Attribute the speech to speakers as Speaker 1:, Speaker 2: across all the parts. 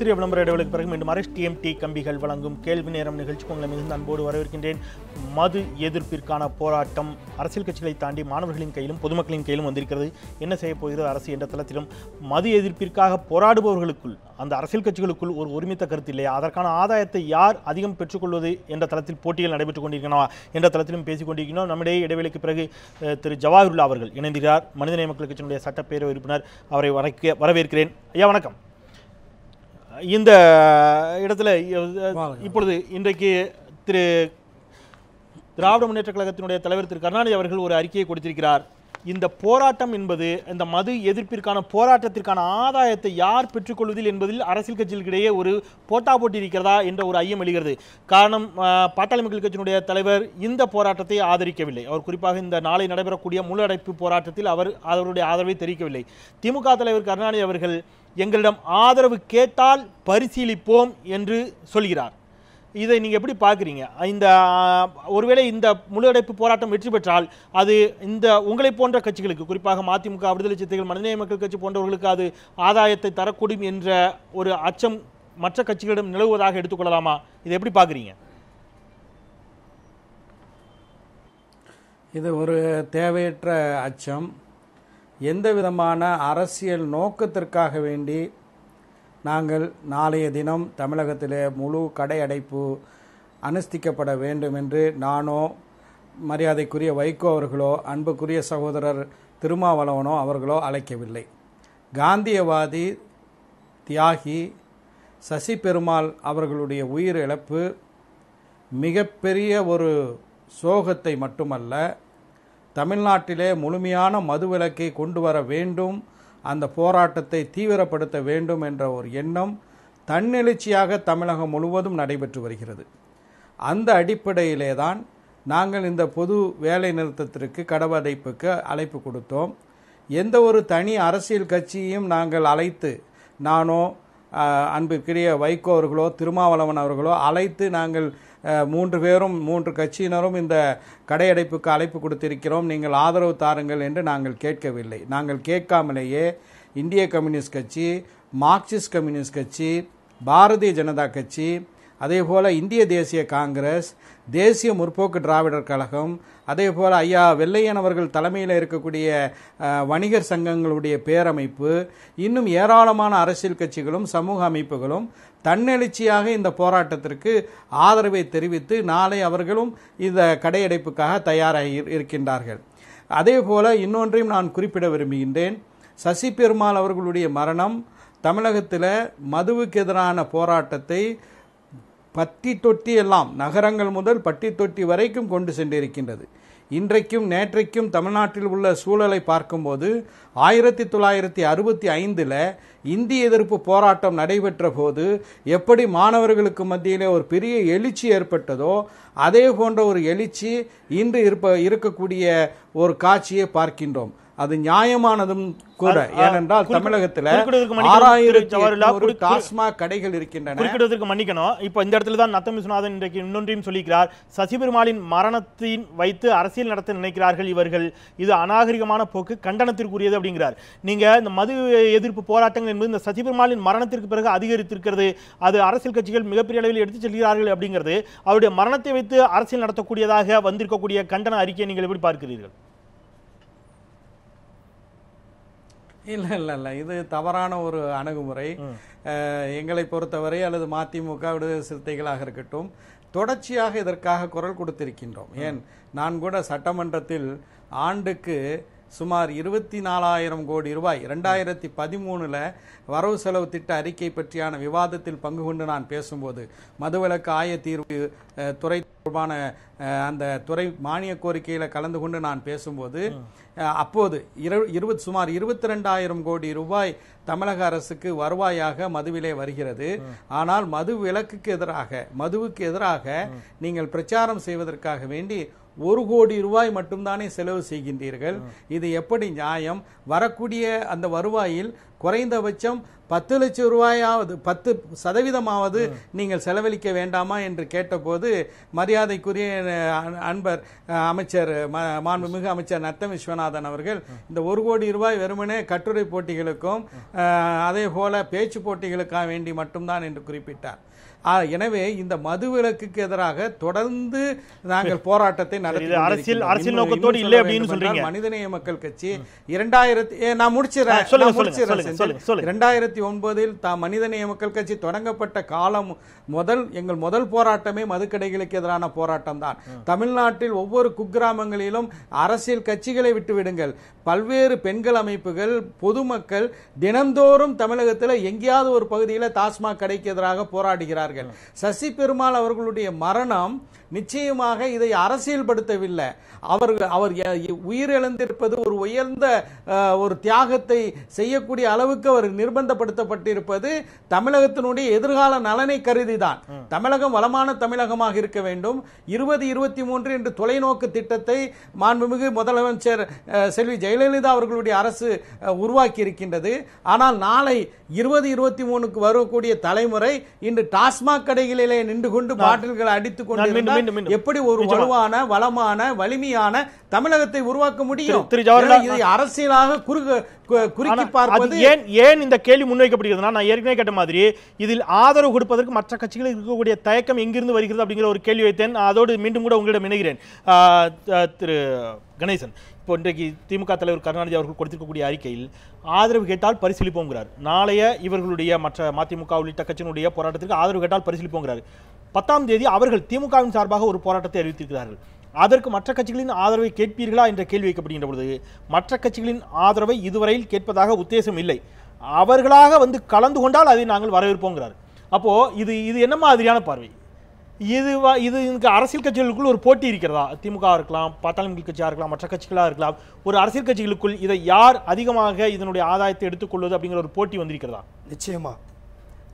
Speaker 1: சிறிய விளம்பர இடைவெளிக்கு பிறகு மீண்டும் RSTMT கம்பிகள் வழங்கும் கேள்வி நேரம் நிகழ்ச்சிக்கு உங்களை மிகுந்த அன்போடு வரவேற்கின்றேன். மது எதிர்ப்பிற்கான போராட்டம் அரசியல் கட்சிகளை தாண்டி மாணவர்களின் கையிலும் பொதுமக்களின் கையிலும் வந்திருக்கிறது. என்ன செய்ய போகிறது அரசு என்ற தளத்திலும் மது எதிர்ப்பிற்காக போராடுபவர்களுக்குள் அந்த அரசியல் கட்சிகளுக்குள் ஒரு ஒருமித்த கருத்து இல்லையா? அதற்கான ஆதாயத்தை யார் அதிகம் பெற்றுக்கொள்வது என்ற தளத்தில் போட்டிகள் நடைபெற்றுக் கொண்டிருக்கிறோம் என்ற தளத்திலும் பேசிக் கொண்டிருக்கிறோம். நம்முடைய இடைவெளிக்கு பிறகு திரு ஜவாஹிருல்லா அவர்கள் இணைந்திருக்கிறார். மனிதநேய மக்கள் கட்சியினுடைய சட்டப்பேரவை உறுப்பினர். அவரை வரவேற்கிறேன். ஐயா வணக்கம். இந்த இடத்துல இப்பொழுது இன்றைக்கு திராவிட முன்னேற்ற கழகத்தினுடைய தலைவர் திரு கருணாநிதி அவர்கள் ஒரு அறிக்கையை கொடுத்திருக்கிறார். இந்த போராட்டம் என்பது இந்த மது எதிர்ப்பிற்கான போராட்டத்திற்கான ஆதாயத்தை யார் பெற்றுக்கொள்வதில் என்பதில் அரசியல் கட்சிகளுக்கிடையே ஒரு போட்டி இருக்கிறதா என்ற ஒரு ஐயம் எழுகிறது. காரணம், பாட்டாளி மக்கள் கட்சியினுடைய தலைவர் இந்த போராட்டத்தை ஆதரிக்கவில்லை. அவர் குறிப்பாக இந்த நாளை நடைபெறக்கூடிய முழு அடைப்பு போராட்டத்தில் அவருடைய ஆதரவை தெரிவிக்கவில்லை. திமுக தலைவர் கருணாநிதி அவர்கள் எங்களிடம் ஆதரவு கேட்டால் பரிசீலிப்போம் என்று சொல்கிறார். இதை நீங்க எப்படி பார்க்குறீங்க? ஒருவேளை இந்த முழு அடைப்பு போராட்டம் வெற்றி பெற்றால் அது இந்த உங்களை போன்ற கட்சிகளுக்கு, குறிப்பாக மதிமுக, விடுதலை சிறுத்தைகள், மனிதநேய மக்கள் கட்சி போன்றவர்களுக்கு அது ஆதாயத்தை தரக்கூடும் என்ற ஒரு அச்சம் மற்ற கட்சிகளிடம் நிலவுவதாக எடுத்துக்கொள்ளலாமா? இதை எப்படி பார்க்குறீங்க?
Speaker 2: இது ஒரு தேவையற்ற அச்சம். எந்த விதமான அரசியல் நோக்கத்திற்காக வேண்டி நாங்கள் நாளைய தினம் தமிழகத்திலே முழு கடை அடைப்பு அனுஷ்டிக்கப்பட வேண்டும் என்று நானோ, மரியாதைக்குரிய வைகோ அவர்களோ, அன்புக்குரிய சகோதரர் திருமாவளவனோ அவர்களோ அழைக்கவில்லை. காந்தியவாதி தியாகி சசி பெருமாள் அவர்களுடைய உயிர் இழப்பு மிகப்பெரிய ஒரு சோகத்தை மட்டுமல்ல, தமிழ்நாட்டிலே முழுமையான மதுவிலக்கை கொண்டு வர வேண்டும், அந்த போராட்டத்தை தீவிரப்படுத்த வேண்டும் என்ற ஒரு எண்ணம் தன்னெழுச்சியாக தமிழகம் முழுவதும் நடைபெற்று வருகிறது. அந்த அடிப்படையிலே தான் நாங்கள் இந்த பொது வேலை நிறுத்தத்திற்கு, கடவடைப்புக்கு அழைப்பு கொடுத்தோம். எந்த ஒரு தனி அரசியல் கட்சியையும் நாங்கள் அழைத்து, நானோ அன்பிற்குரிய வைகோ அவர்களோ திருமாவளவன் அவர்களோ அழைத்து நாங்கள் 3 பேரும் 3 கட்சியினரும் இந்த கடையடைப்புக்கு அழைப்பு கொடுத்திருக்கிறோம், நீங்கள் ஆதரவு தாருங்கள் என்று நாங்கள் கேட்கவில்லை. நாங்கள் கேட்காமலேயே இந்திய கம்யூனிஸ்ட் கட்சி, மார்க்சிஸ்ட் கம்யூனிஸ்ட் கட்சி, பாரதிய ஜனதா கட்சி, அதேபோல இந்திய தேசிய காங்கிரஸ், தேசிய முற்போக்கு திராவிடர் கழகம், அதேபோல ஐயா வெள்ளையன் அவர்கள் தலைமையில் இருக்கக்கூடிய வணிகர் சங்கங்களுடைய பேரமைப்பு, இன்னும் ஏராளமான அரசியல் கட்சிகளும் சமூக அமைப்புகளும் தன்னெழுச்சியாக இந்த போராட்டத்திற்கு ஆதரவை தெரிவித்து நாளை அவர்களும் இந்த கடையடைப்புக்காக தயாராகி இருக்கின்றார்கள். அதே போல இன்னொன்றையும் நான் குறிப்பிட விரும்புகின்றேன். சசி பெருமாள் அவர்களுடைய மரணம் தமிழகத்தில் மதுவுக்கு எதிரான போராட்டத்தை பட்டி தொட்டி எல்லாம், நகரங்கள் முதல் பட்டி தொட்டி வரைக்கும் கொண்டு சென்றிருக்கின்றது. இன்றைக்கும் நேற்றைக்கும் தமிழ்நாட்டில் உள்ள சூழலை பார்க்கும்போது 1965 இந்திய எதிர்ப்பு போராட்டம் நடைபெற்ற போது எப்படி மாணவர்களுக்கு மத்தியிலே ஒரு பெரிய எழுச்சி ஏற்பட்டதோ அதே போன்ற ஒரு எழுச்சி இன்று இருக்கக்கூடிய ஒரு காட்சியை பார்க்கின்றோம். அது நியாயமானதும் கூட. ஏனென்றால் தமிழகத்தில் 6000 டாஸ்மாக் கடைகள் இருக்கின்றன.
Speaker 1: குறிப்பிடுவதற்கு மன்னிக்கணும். இப்ப இந்த இடத்துல தான் நத்தம் விஸ்வநாதன் இன்றைக்கு இன்னொன்றையும் சொல்லியிருக்கிறார். சசி பெருமாளின் மரணத்தின் வைத்து அரசியல் நடத்த நினைக்கிறார்கள் இவர்கள், இது அநாகரிகமான போக்கு, கண்டனத்திற்குரியது அப்படிங்கிறார். நீங்க இந்த மது எதிர்ப்பு போராட்டங்கள் என்பது இந்த சசி பெருமாளின் மரணத்திற்கு பிறகு அதிகரித்திருக்கிறது, அது அரசியல் கட்சிகள் மிகப்பெரிய அளவில் எடுத்துச் செல்கிறார்கள் அப்படிங்கிறது, அவருடைய மரணத்தை வைத்து அரசியல் நடத்தக்கூடியதாக வந்திருக்கக்கூடிய கண்டன அறிக்கையை நீங்கள் எப்படி பார்க்கிறீர்கள்?
Speaker 2: இல்லை, இது தவறான ஒரு அணுகுமுறை. எங்களை பொறுத்தவரை அல்லது மதிமுக, விடுதலை சிறுத்தைகளாக இருக்கட்டும், தொடர்ச்சியாக இதற்காக குரல் கொடுத்திருக்கின்றோம். ஏன், நான் கூட சட்டமன்றத்தில் ஆண்டுக்கு சுமார் 24,000 கோடி ரூபாய் 2013 வரவு செலவு திட்ட அறிக்கை பற்றியான விவாதத்தில் பங்கு கொண்டு நான் பேசும்போது, மதுவிலக்கு ஆய தீர்வு துறை தொடர்பான அந்த துறை மானிய கோரிக்கையில் கலந்து கொண்டு நான் பேசும்போது, அப்போது சுமார் 22,000 கோடி ரூபாய் தமிழக அரசுக்கு வருவாயாக மதுவிலே வருகிறது. ஆனால் மதுவுக்கு எதிராக நீங்கள் பிரச்சாரம் செய்வதற்காக வேண்டி 1 கோடி ரூபாய் மட்டும்தானே செலவு செய்கின்றீர்கள். இது எப்படி நியாயம்? வரக்கூடிய அந்த வருவாயில் குறைந்தபட்சம் 10 லட்சம் ரூபாயாவது 10% நீங்கள் செலவழிக்க வேண்டாமா என்று கேட்டபோது மரியாதைக்குரிய அன்பர் அமைச்சர் மாண்புமிகு அமைச்சர் நத்தம் விஸ்வநாதன் அவர்கள் இந்த 1 கோடி ரூபாய் வெறுமனே கட்டுரை போட்டிகளுக்கும் அதே போல பேச்சு போட்டிகளுக்காக வேண்டி மட்டும்தான் என்று குறிப்பிட்டார். எனவே இந்த மதுவிலக்குக்கு எதிராக தொடர்ந்து நாங்கள் போராட்டத்தை நடத்தி
Speaker 1: அரசியல் நோக்கத்தோடு இல்லை அப்படின்னு சொல்றீங்க.
Speaker 2: மனிதநேய மக்கள் கட்சி 2009 மனிதநேய மக்கள் கட்சி தொடங்கப்பட்ட காலம் முதல் எங்கள் முதல் போராட்டமே மதுக்கடைகளுக்கு எதிரான போராட்டம் தான். தமிழ்நாட்டில் ஒவ்வொரு குக்கிராமங்களிலும் அரசியல் கட்சிகளை விட்டுவிடுங்கள், பல்வேறு பெண்கள் அமைப்புகள், பொதுமக்கள் தினந்தோறும் தமிழகத்தில் எங்கேயாவது ஒரு பகுதியில் டாஸ்மாக் கடைக்கு எதிராக போராடுகிறார்கள். சசி பெருமாள் அவர்களுடைய மரணம் நிச்சயமாக இதை அரசியல்படுத்தவில்லை. அவர் உயிரிழந்திருப்பது ஒரு உயர்ந்த ஒரு தியாகத்தை செய்யக்கூடிய அளவுக்கு அவர் நிர்பந்தப்படுத்தப்பட்டிருப்பது தமிழகத்தினுடைய எதிர்கால நலனை கருதிதான். தமிழகம் வளமான தமிழகமாக இருக்க வேண்டும். 2023 என்று தொலைநோக்கு திட்டத்தை மாண்புமிகு முதலமைச்சர் செல்வி ஜெயலலிதா அவர்களுடைய அரசு உருவாக்கி இருக்கின்றது. ஆனால் நாளை 2023க்கு வரக்கூடிய தலைமுறை இன்று டாஸ்மாக் கடைகளிலே நின்று கொண்டு பாட்டில்களை அடித்துக் கொண்டு எப்படி ஒரு வலுவான வளமான வலிமையான தமிழகத்தை உருவாக்க முடியும்? இதை அரசியலாக குறுக்கி பார்ப்பது
Speaker 1: ஏன் இந்த கேள்வி முன்வைக்கப்படுகிறதுனா, நான் ஏற்கனவே கேட்ட மாதிரி இதில் ஆதரவு கொடுப்பதற்கு மற்ற கட்சிகளுக்கு இருக்கக்கூடிய தயக்கம் எங்கிருந்து வருகிறது அப்படிங்கிற ஒரு கேள்வி வைத்தேன். அதோடு மீண்டும் கூட உங்களிடம் இணைகிறேன். திரு கணேசன், இப்போ இன்றைக்கு திமுக தலைவர் கருணாநிதி அவர்கள் கொடுத்திருக்கக்கூடிய அறிக்கையில் ஆதரவு கேட்டால் பரிசீலிப்போங்கிறார். நாளைய இவர்களுடைய மற்ற மதிமுக உள்ளிட்ட கட்சியினுடைய போராட்டத்திற்கு ஆதரவு கேட்டால் பரிசீலிப்போங்கிறார். 10ஆம் தேதி அவர்கள் திமுகவின் சார்பாக ஒரு போராட்டத்தை அறிவித்திருக்கிறார்கள். அதற்கு மற்ற கட்சிகளின் ஆதரவை கேட்பீர்களா என்ற கேள்வி வைக்கப்படுகின்ற பொழுது மற்ற கட்சிகளின் ஆதரவை இதுவரையில் கேட்பதாக உத்தேசம் இல்லை. அவர்களாக வந்து கலந்து கொண்டால் அதை நாங்கள் வரவேற்போங்கிறார். அப்போ இது என்ன மாதிரியான பார்வை? இது அரசியல் கட்சிகளுக்குள் ஒரு போட்டி இருக்கிறதா? திமுக இருக்கலாம், பாட்டாளி கட்சியாக இருக்கலாம், மற்ற கட்சிகளாக இருக்கலாம். ஒரு அரசியல் கட்சிகளுக்குள் இதை யார் அதிகமாக இதனுடைய ஆதாயத்தை எடுத்துக்கொள்வது அப்படிங்கிற ஒரு போட்டி வந்திருக்கிறதா?
Speaker 3: நிச்சயமா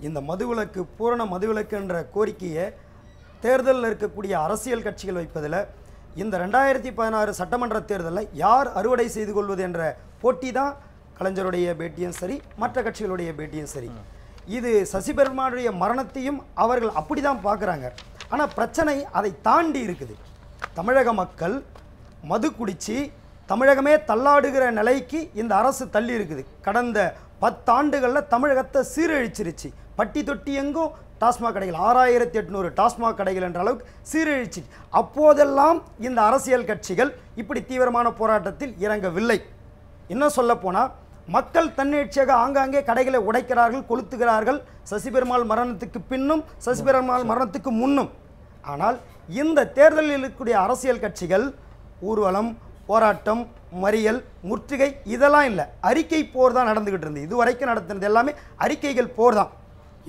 Speaker 3: இந்த மதுவிலக்கு, பூரண மதுவிலக்கு என்ற கோரிக்கையை தேர்தலில் இருக்கக்கூடிய அரசியல் கட்சிகள் வைப்பதில் இந்த 2016 சட்டமன்ற தேர்தலில் யார் அறுவடை செய்து கொள்வது என்ற போட்டி தான் கலைஞருடைய பேட்டியும் சரி, மற்ற கட்சிகளுடைய பேட்டியும் சரி. இது சசி பெருமாளுடைய மரணத்தையும் அவர்கள் அப்படி தான் பார்க்குறாங்க. ஆனால் பிரச்சனை அதை தாண்டி இருக்குது. தமிழக மக்கள் மது குடித்து தமிழகமே தள்ளாடுகிற நிலைக்கு இந்த அரசு தள்ளி இருக்குது. கடந்த 10 ஆண்டுகளில் தமிழகத்தை சீரழிச்சிருச்சு. பட்டி தொட்டி எங்கும் டாஸ்மாக் கடைகள், 6800 டாஸ்மாக் கடைகள் என்ற அளவுக்கு சீரழிச்சு. அப்போதெல்லாம் இந்த அரசியல் கட்சிகள் இப்படி தீவிரமான போராட்டத்தில் இறங்கவில்லை. இன்னும் சொல்ல போனால் மக்கள் தன்னெழுச்சியாக ஆங்காங்கே கடைகளை உடைக்கிறார்கள், கொளுத்துகிறார்கள். சசி பெருமாள் மரணத்துக்கு பின்னும், சசி பெருமாள் மரணத்துக்கு முன்னும். ஆனால் இந்த தேர்தலில் இருக்கக்கூடிய அரசியல் கட்சிகள் ஊர்வலம், போராட்டம், மறியல், முற்றுகை இதெல்லாம் இல்லை, அறிக்கை போர் தான் நடந்துகிட்டு இருந்தது. இதுவரைக்கும் நடத்துனது எல்லாமே அறிக்கைகள் போர் தான்.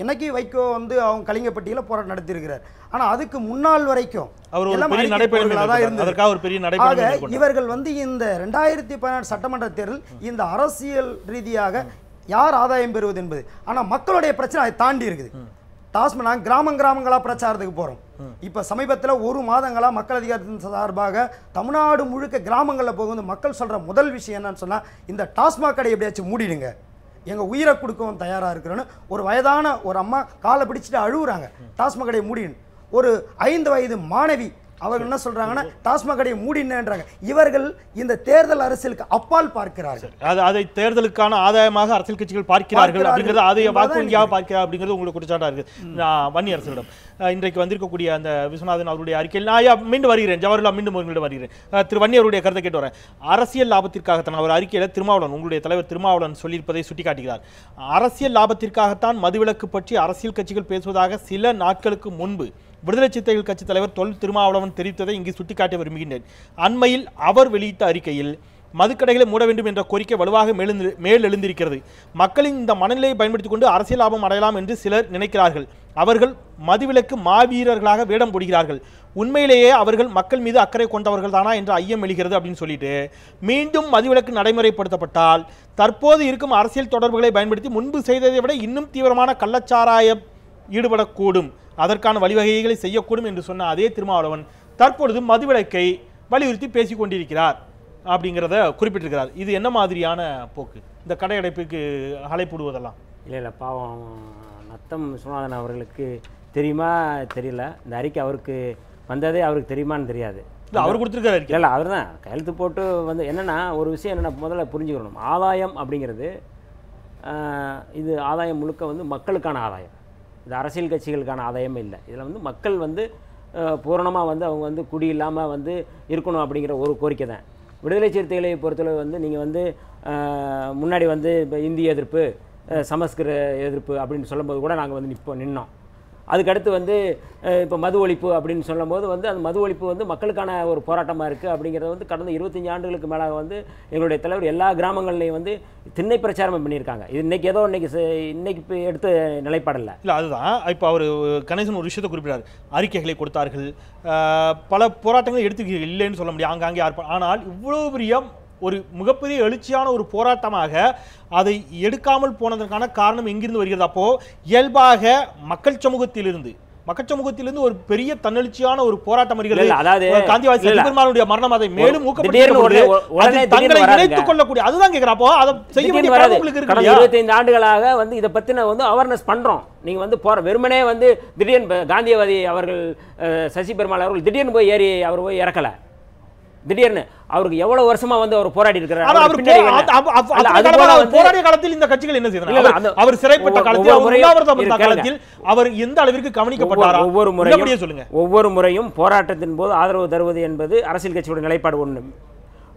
Speaker 3: இன்னைக்கு வைகோ வந்து அவங்க கலிங்கப்பட்டியில் போராட்டம் நடத்தியிருக்கிறார். ஆனால் அதுக்கு முன்னாள் வரைக்கும் இவர்கள் வந்து இந்த 2016 சட்டமன்ற தேர்தல் இந்த அரசியல் ரீதியாக யார் ஆதாயம் பெறுவது என்பது. ஆனால் மக்களுடைய பிரச்சனை அதை தாண்டி இருக்குது. டாஸ்மாக் நாங்கள் கிராமங்களாக பிரச்சாரத்துக்கு போகிறோம். இப்போ சமீபத்தில் 1 மாதங்களாக மக்கள் அதிகாரத்தின் சார்பாக தமிழ்நாடு முழுக்க கிராமங்களில் போகும்போது மக்கள் சொல்கிற முதல் விஷயம் என்னன்னு சொன்னால், இந்த டாஸ்மாக் கடை எப்படியாச்சும் மூடிடுங்க, எங்கள் உயிரை கொடுக்கவும் தயாராக இருக்கிறோன்னு ஒரு வயதான ஒரு அம்மா காலை பிடிச்சிட்டு அழுகுறாங்க. டாஸ்மாக் கடையை மூடின்னு. ஒரு 5 வயது மாணவி அவர்கள் என்ன சொல்றாங்கன்னா டாஸ்மாக் கடையை மூடினேன்றாங்க. இவர்கள் இந்த தேர்தல் அரசியலுக்கு அப்பால் பார்க்கிறார்கள்.
Speaker 1: அதை தேர்தலுக்கான ஆதாயமாக அரசியல் கட்சிகள் பார்க்கிறார்கள் அப்படிங்கிறது, அதை வாக்கு வங்கியாக பார்க்கிறார் அப்படிங்கிறது உங்களுக்கு குற்றச்சாட்டா இருக்கு. வன்னி அரசிடம் இன்றைக்கு வந்திருக்கக்கூடிய அந்த விஸ்வநாதன் அவருடைய அறிக்கையில் நான் மீண்டும் வருகிறேன், ஜவஹர்லால் மீண்டும் உங்களிடம் வருகிறேன். திரு வன்னி அவருடைய கருத்தை கேட்டு வரேன். அரசியல் லாபத்திற்காகத்தான் அவர் அறிக்கையில் திருமாவளவன், உங்களுடைய தலைவர் திருமாவளவன் சொல்லியிருப்பதை சுட்டிக்காட்டுகிறார். அரசியல் லாபத்திற்காகத்தான் மதுவிலக்கு பற்றி அரசியல் கட்சிகள் பேசுவதாக சில நாட்களுக்கு முன்பு விடுதலை சிறுத்தைகள் கட்சி தலைவர் தொல் திருமாவளவன் தெரிவித்ததை இங்கு சுட்டிக்காட்ட விரும்புகின்றேன். அண்மையில் அவர் வெளியிட்ட அறிக்கையில் மதுக்கடைகளை மூட வேண்டும் என்ற கோரிக்கை வலுவாக மேலெழுந்திருக்கிறது. மக்களின் இந்த மனநிலையை பயன்படுத்திக் கொண்டு அரசியல் லாபம் அடையலாம் என்று சிலர் நினைக்கிறார்கள். அவர்கள் மதுவிலக்கு மாவீரர்களாக வேடம் போடுகிறார்கள். உண்மையிலேயே அவர்கள் மக்கள் மீது அக்கறை கொண்டவர்கள் தானா என்ற ஐயம் எழுகிறது அப்படின்னு சொல்லிட்டு, மீண்டும் மதுவிலக்கு நடைமுறைப்படுத்தப்பட்டால் தற்போது இருக்கும் அரசியல் தொடர்புகளை பயன்படுத்தி முன்பு செய்ததை விட இன்னும் தீவிரமான கள்ளச்சாராய ஈடுபடக்கூடும், அதற்கான வழிவகைகளை செய்யக்கூடும் என்று சொன்ன அதே திருமாவளவன் தற்பொழுது மதுவிலக்கை வலியுறுத்தி பேசிக் கொண்டிருக்கிறார் அப்படிங்கிறத குறிப்பிட்டிருக்கிறார். இது என்ன மாதிரியான போக்கு? இந்த கடை அடைப்புக்கு அழைப்புடுவதெல்லாம்
Speaker 4: இல்லை இல்லை பாவம் நத்தம் விஸ்வநாதன் அவர்களுக்கு தெரியுமா தெரியல, இந்த அறிக்கை அவருக்கு வந்ததே அவருக்கு தெரியுமான்னு தெரியாது.
Speaker 1: இல்லை அவர் கொடுத்துருக்காரு அறிக்கை.
Speaker 4: இல்லை அவர் தான் கையெழுத்து போட்டு வந்து என்னென்னா ஒரு விஷயம் என்னென்னா முதல்ல புரிஞ்சுக்கணும். ஆதாயம் அப்படிங்கிறது இது ஆதாயம் முழுக்க வந்து மக்களுக்கான ஆதாயம், இது அரசியல் கட்சிகளுக்கான ஆதாயமே இல்லை. இதில் வந்து மக்கள் வந்து பூரணமாக வந்து அவங்க வந்து குடி இல்லாமல் வந்து இருக்கணும் அப்படிங்கிற ஒரு கோரிக்கை தான். விடுதலை சிறுத்தைகளை பொறுத்தளவு வந்து நீங்கள் வந்து முன்னாடி வந்து இப்போ இந்திய எதிர்ப்பு சமஸ்கிருத எதிர்ப்பு அப்படின்னு சொல்லும்போது கூட நாங்கள் வந்து நின்னோம். அதுக்கடுத்து வந்து இப்போ மது ஒழிப்பு அப்படின்னு சொல்லும்போது வந்து அந்த மது ஒழிப்பு வந்து மக்களுக்கான ஒரு போராட்டமாக இருக்குது அப்படிங்கிறத வந்து கடந்த 25 ஆண்டுகளுக்கு மேலாக வந்து எங்களுடைய தலைவர் எல்லா கிராமங்கள்லையும் வந்து திண்ணை பிரச்சாரம் பண்ணியிருக்காங்க. இது இன்றைக்கி ஏதோ இன்னைக்கு இப்போ எடுத்த நிலைப்பாடில்லை.
Speaker 1: இல்லை அதுதான் இப்போ அவர் கணேசன் ஒரு விஷயத்தை குறிப்பிட்டார். அறிக்கைகளை கொடுத்தார்கள், பல போராட்டங்களை எடுத்து இல்லைன்னு சொல்ல முடியும், ஆங்காங்கே ஆனால் இவ்வளோ பெரிய ஒரு மிகப்பெரிய எழுச்சியான ஒரு போராட்டமாக அதை எடுக்காமல் போனதற்கான காரணம் எங்கிருந்து வருகிறது? அப்போ இயல்பாக மக்கள் சமூகத்திலிருந்து ஒரு பெரிய தன்னெழுச்சியான ஒரு போராட்டம் வருகிறது.
Speaker 4: அதாவது
Speaker 1: காந்திவாதி சசிபெருமாளுடைய மரணம் அதை மேலும் தங்களை இணைத்துக் கொள்ளக்கூடிய அதுதான் கேட்கிறேன். அப்போ அதை செய்ய வேண்டிய கடமை உங்களுக்கு இருக்கு.
Speaker 4: 25 ஆண்டுகளாக வந்து இதை பத்தின வந்து அவேர்னஸ் பண்றோம். நீங்க வந்து வெறுமனே வந்து திடீர்னு காந்தியவாதி அவர்கள் சசிபெருமாள் அவர்கள் திடீர்னு போய் ஏறி அவர் போய் இறக்கல. திடீர்னு அவருக்கு எவ்வளவு வருஷமா வந்து அவர் போராடி இருக்கிறார்.
Speaker 1: போராடிய காலத்தில் இந்த கட்சிகள் என்ன செய்தார்? அவர் சிறைப்பட்ட காலத்தில் அவர் எந்த அளவிற்கு கவனிக்கப்பட்டார்?
Speaker 4: ஒவ்வொரு முறையும் போராட்டத்தின் போது ஆதரவு தருவது என்பது அரசியல் கட்சியோட நிலைப்பாடு ஒன்று.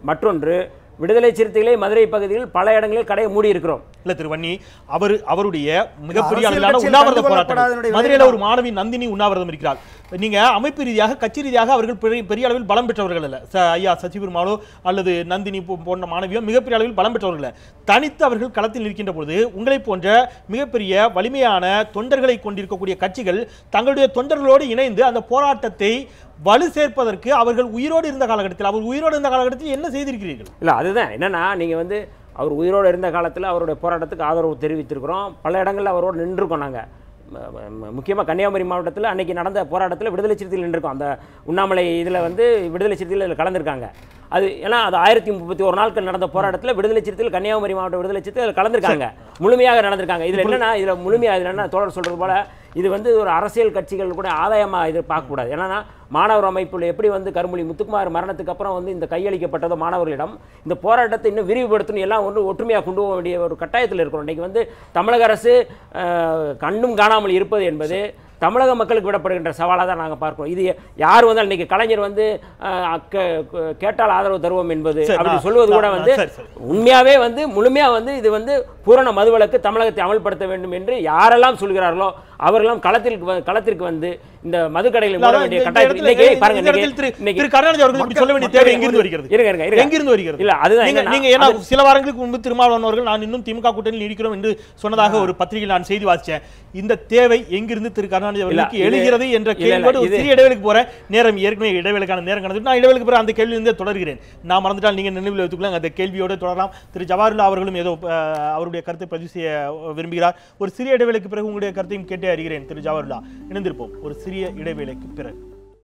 Speaker 4: மற்றொன்று, விடுதலை சிறுத்தைகளை மதுரை பகுதியில் பல இடங்களில் கடையை மூடி இருக்கிறோம்.
Speaker 1: இல்ல திருவண்ணி அவருடைய மிகப்பெரிய அளவிலான உண்ணாவிரத போராட்டம், மதுரையில் ஒரு மாணவி நந்தினி உண்ணாவிரதம் இருக்கிறார். நீங்க அமைப்பு ரீதியாக கட்சி ரீதியாக அவர்கள் பெரிய அளவில் பலம் பெற்றவர்கள் அல்ல. ஐயா சசிபெருமாளோ அல்லது நந்தினி போன்ற மாணவியோ மிகப்பெரிய அளவில் பலம் பெற்றவர்கள். தனித்து அவர்கள் களத்தில் இருக்கின்ற பொழுது உங்களை போன்ற மிகப்பெரிய வலிமையான தொண்டர்களை கொண்டிருக்கக்கூடிய கட்சிகள் தங்களுடைய தொண்டர்களோடு இணைந்து அந்த போராட்டத்தை வலு சேர்ப்பதற்கு அவர்கள் உயிரோடு இருந்த காலகட்டத்தில் என்ன செய்திருக்கிறீர்கள்?
Speaker 4: இல்ல அதுதான் என்னன்னா, நீங்க வந்து அவர் உயிரோடு இருந்த காலத்தில் அவருடைய போராட்டத்துக்கு ஆதரவு தெரிவித்திருக்கிறோம். பல இடங்களில் அவரோடு நின்றுருக்கோம். நாங்கள் முக்கியமாக கன்னியாகுமரி மாவட்டத்தில் அன்றைக்கி நடந்த போராட்டத்தில் விடுதலை சிறுத்தைகள் நின்றுருக்கோம். அந்த உண்ணாமலை இதில் வந்து விடுதலை சிறுத்தைகள் இதில் கலந்துருக்காங்க. அது ஏன்னா அது 1031 நாட்கள் நடந்த போராட்டத்தில் விடுதலை சிறுத்தைகள் கன்னியாகுமரி மாவட்ட விடுதலை சிறுத்தைகள் கலந்துருக்காங்க, முழுமையாக நடந்திருக்காங்க. இதில் என்னென்னா, இதில் முழுமையாக இதில் என்ன தோழர் சொல்கிறது போல் இது வந்து ஒரு அரசியல் கட்சிகள் கூட ஆதாயமாக இது பார்க்கக்கூடாது. ஏன்னா மாணவர் அமைப்பில் எப்படி வந்து கருமொழி முத்துக்குமார் மரணத்துக்கு அப்புறம் வந்து இந்த கையளிக்கப்பட்டதோ மாணவர்களிடம் இந்த போராட்டத்தை இன்னும் விரிவுபடுத்தணும், எல்லாம் ஒன்று ஒற்றுமையாக கொண்டு போக வேண்டிய ஒரு கட்டாயத்தில் இருக்கிறோம். இன்றைக்கி வந்து தமிழக அரசு கண்டும் காணாமல் இருப்பது என்பது தமிழக மக்களுக்கு விடப்படுகின்ற சவாலாக தான் நாங்கள் பார்க்கிறோம். இது யார் வந்தால் இன்னைக்கு கலைஞர் வந்து கேட்டால் ஆதரவு தருவோம் என்பது அப்படி சொல்வது கூட வந்து உண்மையாகவே வந்து முழுமையாக வந்து இது வந்து பூரண மதுவிலக்கு தமிழகத்தை அமல்படுத்த வேண்டும் என்று யாரெல்லாம் சொல்கிறார்களோ அவரெல்லாம் களத்திற்கு வந்து இந்த மதுக்கடைகளை மூட வேண்டிய கட்டாயத்தில் இன்னைக்கு பாருங்க.
Speaker 1: சில வாரங்களுக்கு முன்பு திருமாவளவன் அவர்கள் நான் இன்னும் திமுக கூட்டணியில் இருக்கிறோம் என்று சொன்னதாக ஒரு பத்திரிகையில் நான் செய்தி வாசிச்சேன். இந்த தேவை எங்கிருந்து திரு கருணாநிதி அவர்களுக்கு எழுகிறது என்ற கேள்வியோடு ஒரு சிறிய இடைவெளிக்கு போற நேரம் ஏற்கனவே இடைவெளிக்கான நேரம் கடந்து நான் இடைவெளிக்கு பிறகு அந்த கேள்வியிலிருந்தே தொடர்கிறேன். நான் மறந்துட்டால் நீங்க நினைவில் வைத்துக்கலாம், அந்த கேள்வியோடு தொடரலாம். திரு ஜவாஹர்லால் அவர்களும் ஏதோ அவருடைய கருத்தை பதிவு செய்ய விரும்புகிறார். ஒரு சிறிய இடைவெளிக்கு பிறகு உங்களுடைய கருத்தையும் கேட்டே அறிகிறேன். திரு ஜவாஹர்லால், இணைந்திருப்போம் ஒரு சிறிய இடைவேளைக்கு பிறகு.